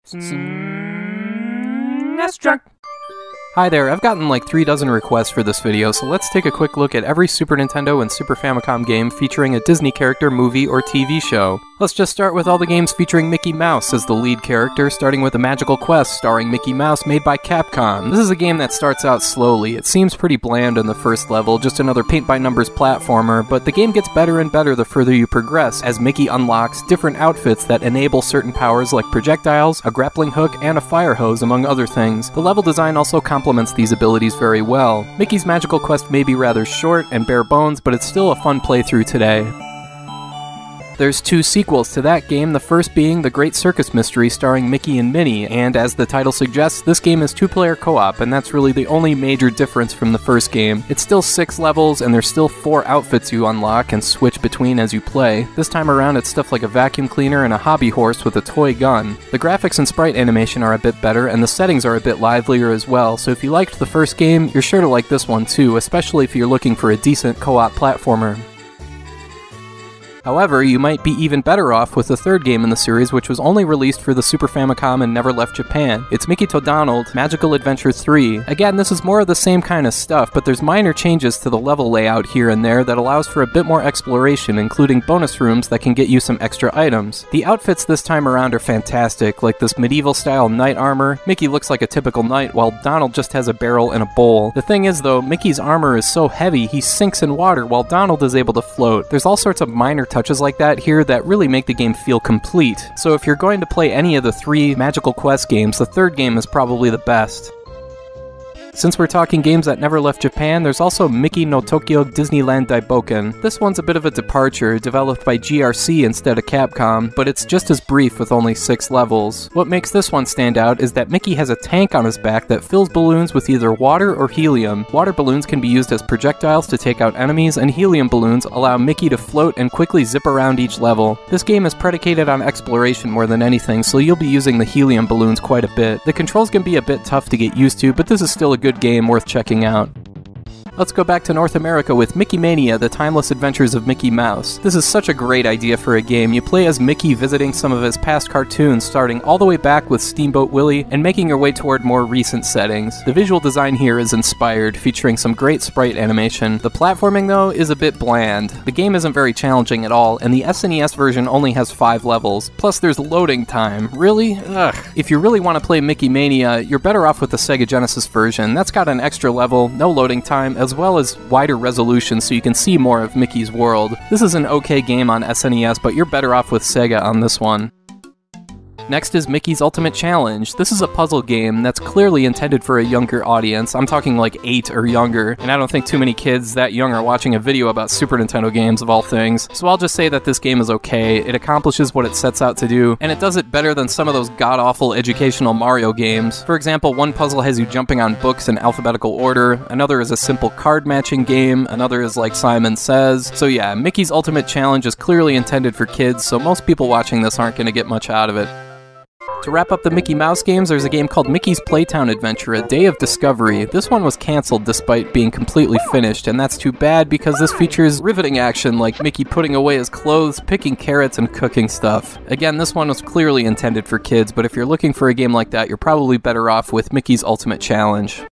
SNESdrunk. Hi there, I've gotten like 3 dozen requests for this video, so let's take a quick look at every Super Nintendo and Super Famicom game featuring a Disney character, movie, or TV show. Let's just start with all the games featuring Mickey Mouse as the lead character, starting with The Magical Quest starring Mickey Mouse made by Capcom. This is a game that starts out slowly. It seems pretty bland in the first level, just another paint-by-numbers platformer, but the game gets better and better the further you progress, as Mickey unlocks different outfits that enable certain powers like projectiles, a grappling hook, and a fire hose, among other things. The level design also complements these abilities very well. Mickey's Magical Quest may be rather short and bare bones, but it's still a fun playthrough today. There's 2 sequels to that game, the first being The Great Circus Mystery starring Mickey and Minnie, and as the title suggests, this game is 2-player co-op, and that's really the only major difference from the first game. It's still 6 levels, and there's still 4 outfits you unlock and switch between as you play. This time around it's stuff like a vacuum cleaner and a hobby horse with a toy gun. The graphics and sprite animation are a bit better, and the settings are a bit livelier as well, so if you liked the first game, you're sure to like this one too, especially if you're looking for a decent co-op platformer. However, you might be even better off with the third game in the series, which was only released for the Super Famicom and never left Japan. It's Mickey to Donald, Magical Adventure 3. Again, this is more of the same kind of stuff, but there's minor changes to the level layout here and there that allows for a bit more exploration, including bonus rooms that can get you some extra items. The outfits this time around are fantastic, like this medieval-style knight armor. Mickey looks like a typical knight, while Donald just has a barrel and a bowl. The thing is, though, Mickey's armor is so heavy he sinks in water, while Donald is able to float. There's all sorts of minor touches like that here that really make the game feel complete. So if you're going to play any of the 3 Magical Quest games, the third game is probably the best. Since we're talking games that never left Japan, there's also Mickey no Tokyo Disneyland Daiboken. This one's a bit of a departure, developed by GRC instead of Capcom, but it's just as brief with only 6 levels. What makes this one stand out is that Mickey has a tank on his back that fills balloons with either water or helium. Water balloons can be used as projectiles to take out enemies, and helium balloons allow Mickey to float and quickly zip around each level. This game is predicated on exploration more than anything, so you'll be using the helium balloons quite a bit. The controls can be a bit tough to get used to, but this is still a good game worth checking out. Let's go back to North America with Mickey Mania, The Timeless Adventures of Mickey Mouse. This is such a great idea for a game. You play as Mickey visiting some of his past cartoons, starting all the way back with Steamboat Willie and making your way toward more recent settings. The visual design here is inspired, featuring some great sprite animation. The platforming, though, is a bit bland. The game isn't very challenging at all, and the SNES version only has 5 levels. Plus, there's loading time. Really? Ugh. If you really want to play Mickey Mania, you're better off with the Sega Genesis version. That's got an extra level, no loading time, as well as wider resolution so you can see more of Mickey's world. This is an okay game on SNES, but you're better off with Sega on this one. Next is Mickey's Ultimate Challenge. This is a puzzle game that's clearly intended for a younger audience. I'm talking like 8 or younger, and I don't think too many kids that young are watching a video about Super Nintendo games of all things. So I'll just say that this game is okay. It accomplishes what it sets out to do, and it does it better than some of those god-awful educational Mario games. For example, one puzzle has you jumping on books in alphabetical order, another is a simple card matching game, another is like Simon Says. So yeah, Mickey's Ultimate Challenge is clearly intended for kids, so most people watching this aren't going to get much out of it. To wrap up the Mickey Mouse games, there's a game called Mickey's Playtown Adventure, A Day of Discovery. This one was cancelled despite being completely finished, and that's too bad because this features riveting action like Mickey putting away his clothes, picking carrots, and cooking stuff. Again, this one was clearly intended for kids, but if you're looking for a game like that, you're probably better off with Mickey's Ultimate Challenge.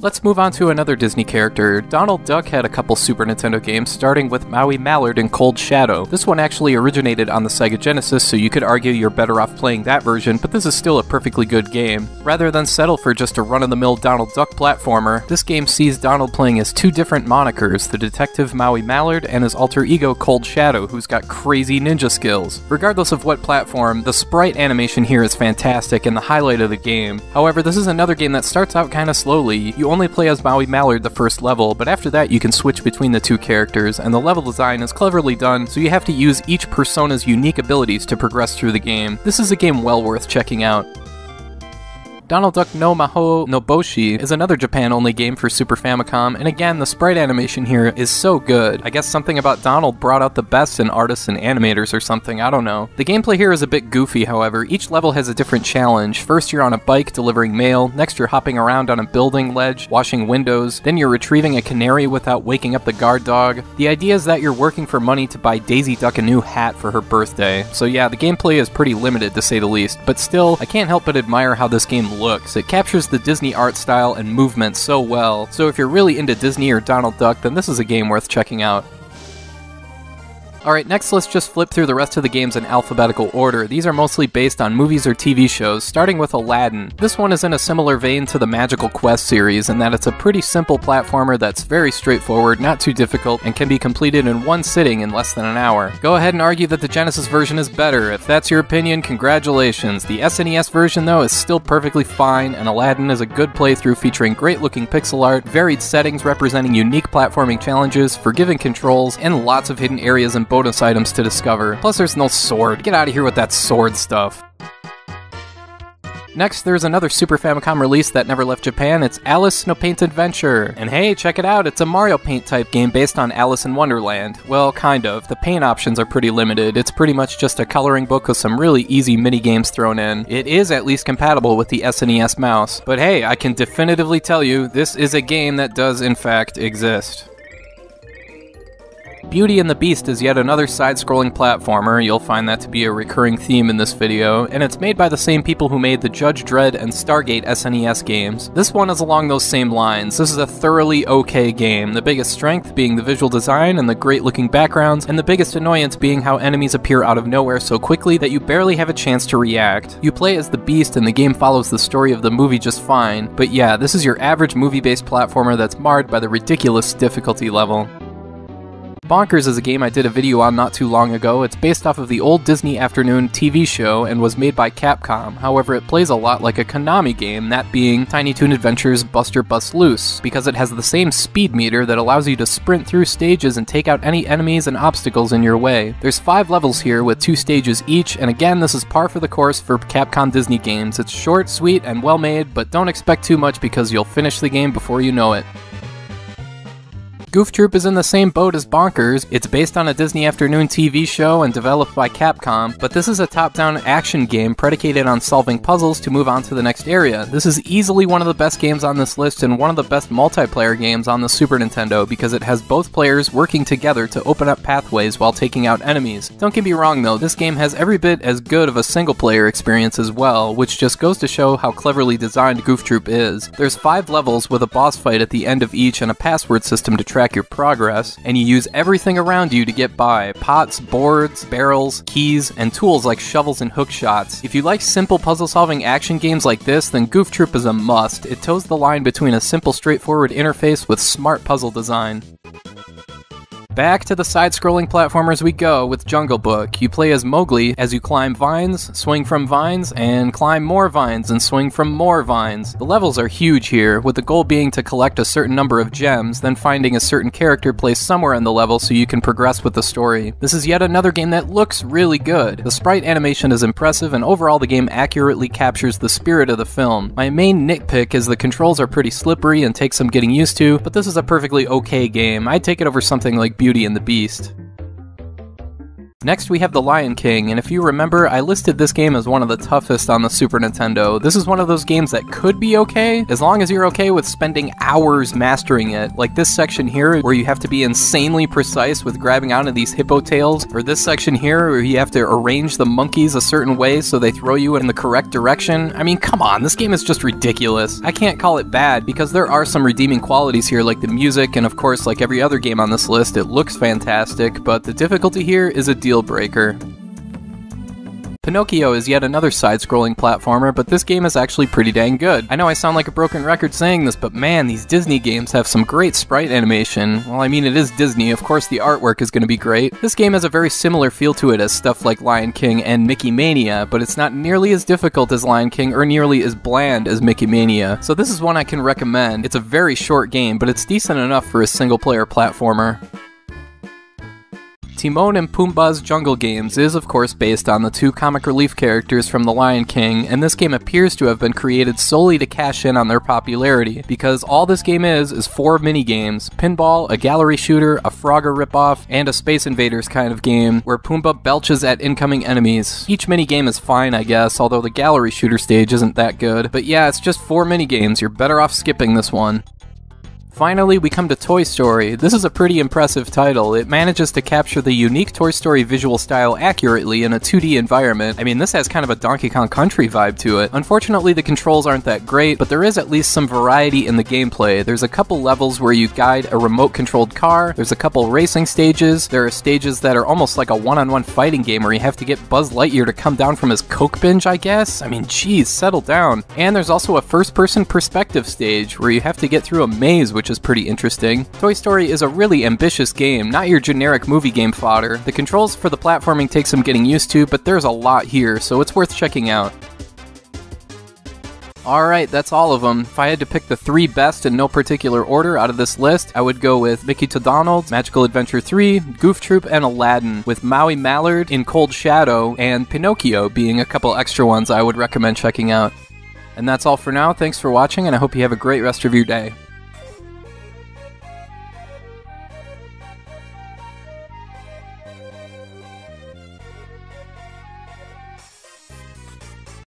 Let's move on to another Disney character. Donald Duck had a couple Super Nintendo games, starting with Maui Mallard and Cold Shadow. This one actually originated on the Sega Genesis, so you could argue you're better off playing that version, but this is still a perfectly good game. Rather than settle for just a run-of-the-mill Donald Duck platformer, this game sees Donald playing as 2 different monikers, the detective Maui Mallard and his alter ego Cold Shadow, who's got crazy ninja skills. Regardless of what platform, the sprite animation here is fantastic and the highlight of the game. However, this is another game that starts out kinda slowly. You only play as Maui Mallard the first level, but after that you can switch between the 2 characters, and the level design is cleverly done, so you have to use each persona's unique abilities to progress through the game. This is a game well worth checking out. Donald Duck no Maho no Boshi is another Japan-only game for Super Famicom, and again, the sprite animation here is so good. I guess something about Donald brought out the best in artists and animators or something, I don't know. The gameplay here is a bit goofy, however. Each level has a different challenge. First you're on a bike delivering mail, next you're hopping around on a building ledge, washing windows, then you're retrieving a canary without waking up the guard dog. The idea is that you're working for money to buy Daisy Duck a new hat for her birthday. So yeah, the gameplay is pretty limited to say the least, but still, I can't help but admire how this game looks. It captures the Disney art style and movement so well, so if you're really into Disney or Donald Duck, then this is a game worth checking out. Alright, next let's just flip through the rest of the games in alphabetical order. These are mostly based on movies or TV shows, starting with Aladdin. This one is in a similar vein to the Magical Quest series, in that it's a pretty simple platformer that's very straightforward, not too difficult, and can be completed in one sitting in less than an hour. Go ahead and argue that the Genesis version is better. If that's your opinion, congratulations. The SNES version, though, is still perfectly fine, and Aladdin is a good playthrough featuring great-looking pixel art, varied settings representing unique platforming challenges, forgiving controls, and lots of hidden areas and bonus items to discover. Plus there's no sword. Get out of here with that sword stuff. Next, there's another Super Famicom release that never left Japan. It's Alice Snow Paint Adventure. And hey, check it out, it's a Mario Paint type game based on Alice in Wonderland. Well, kind of. The paint options are pretty limited. It's pretty much just a coloring book with some really easy mini-games thrown in. It is at least compatible with the SNES mouse. But hey, I can definitively tell you, this is a game that does in fact exist. Beauty and the Beast is yet another side-scrolling platformer. You'll find that to be a recurring theme in this video, and it's made by the same people who made the Judge Dredd and Stargate SNES games. This one is along those same lines. This is a thoroughly okay game, the biggest strength being the visual design and the great-looking backgrounds, and the biggest annoyance being how enemies appear out of nowhere so quickly that you barely have a chance to react. You play as the Beast and the game follows the story of the movie just fine, but yeah, this is your average movie-based platformer that's marred by the ridiculous difficulty level. Bonkers is a game I did a video on not too long ago. It's based off of the old Disney Afternoon TV show and was made by Capcom. However, it plays a lot like a Konami game, that being Tiny Toon Adventures Buster Bust Loose, because it has the same speed meter that allows you to sprint through stages and take out any enemies and obstacles in your way. There's 5 levels here with 2 stages each, and again, this is par for the course for Capcom Disney games. It's short, sweet, and well made, but don't expect too much because you'll finish the game before you know it. Goof Troop is in the same boat as Bonkers. It's based on a Disney Afternoon TV show and developed by Capcom, but this is a top-down action game predicated on solving puzzles to move on to the next area. This is easily one of the best games on this list and one of the best multiplayer games on the Super Nintendo because it has both players working together to open up pathways while taking out enemies. Don't get me wrong though, this game has every bit as good of a single-player experience as well, which just goes to show how cleverly designed Goof Troop is. There's 5 levels with a boss fight at the end of each and a password system to track your progress, and you use everything around you to get by. Pots, boards, barrels, keys, and tools like shovels and hook shots. If you like simple puzzle-solving action games like this, then Goof Troop is a must. It toes the line between a simple, straightforward interface with smart puzzle design. Back to the side-scrolling platformers we go with Jungle Book. You play as Mowgli as you climb vines, swing from vines, and climb more vines and swing from more vines. The levels are huge here, with the goal being to collect a certain number of gems, then finding a certain character placed somewhere in the level so you can progress with the story. This is yet another game that looks really good. The sprite animation is impressive, and overall the game accurately captures the spirit of the film. My main nitpick is the controls are pretty slippery and take some getting used to, but this is a perfectly okay game. I'd take it over something like Beauty and the Beast. Next we have The Lion King, and if you remember, I listed this game as one of the toughest on the Super Nintendo. This is one of those games that could be okay, as long as you're okay with spending hours mastering it. Like this section here, where you have to be insanely precise with grabbing onto these hippo tails, or this section here, where you have to arrange the monkeys a certain way so they throw you in the correct direction. I mean, come on, this game is just ridiculous. I can't call it bad, because there are some redeeming qualities here, like the music, and of course, like every other game on this list, it looks fantastic, but the difficulty here is a deal breaker. Pinocchio is yet another side-scrolling platformer, but this game is actually pretty dang good. I know I sound like a broken record saying this, but man, these Disney games have some great sprite animation. Well, I mean, it is Disney, of course the artwork is going to be great. This game has a very similar feel to it as stuff like Lion King and Mickey Mania, but it's not nearly as difficult as Lion King or nearly as bland as Mickey Mania. So this is one I can recommend. It's a very short game, but it's decent enough for a single-player platformer. Timon and Pumbaa's Jungle Games is of course based on the two comic relief characters from The Lion King, and this game appears to have been created solely to cash in on their popularity, because all this game is 4 mini-games: pinball, a gallery shooter, a Frogger ripoff, and a Space Invaders kind of game where Pumbaa belches at incoming enemies. Each mini-game is fine, I guess, although the gallery shooter stage isn't that good. But yeah, it's just 4 mini-games. You're better off skipping this one. Finally, we come to Toy Story. This is a pretty impressive title. It manages to capture the unique Toy Story visual style accurately in a 2D environment. I mean, this has kind of a Donkey Kong Country vibe to it. Unfortunately, the controls aren't that great, but there is at least some variety in the gameplay. There's a couple levels where you guide a remote-controlled car, there's a couple racing stages, there are stages that are almost like a one-on-one fighting game where you have to get Buzz Lightyear to come down from his Coke binge, I guess? I mean, geez, settle down. And there's also a first-person perspective stage where you have to get through a maze, which is pretty interesting. Toy Story is a really ambitious game, not your generic movie game fodder. The controls for the platforming take some getting used to, but there's a lot here, so it's worth checking out. Alright, that's all of them. If I had to pick the 3 best in no particular order out of this list, I would go with Mickey to Donald, Magical Adventure 3, Goof Troop, and Aladdin, with Maui Mallard in Cold Shadow, and Pinocchio being a couple extra ones I would recommend checking out. And that's all for now. Thanks for watching, and I hope you have a great rest of your day.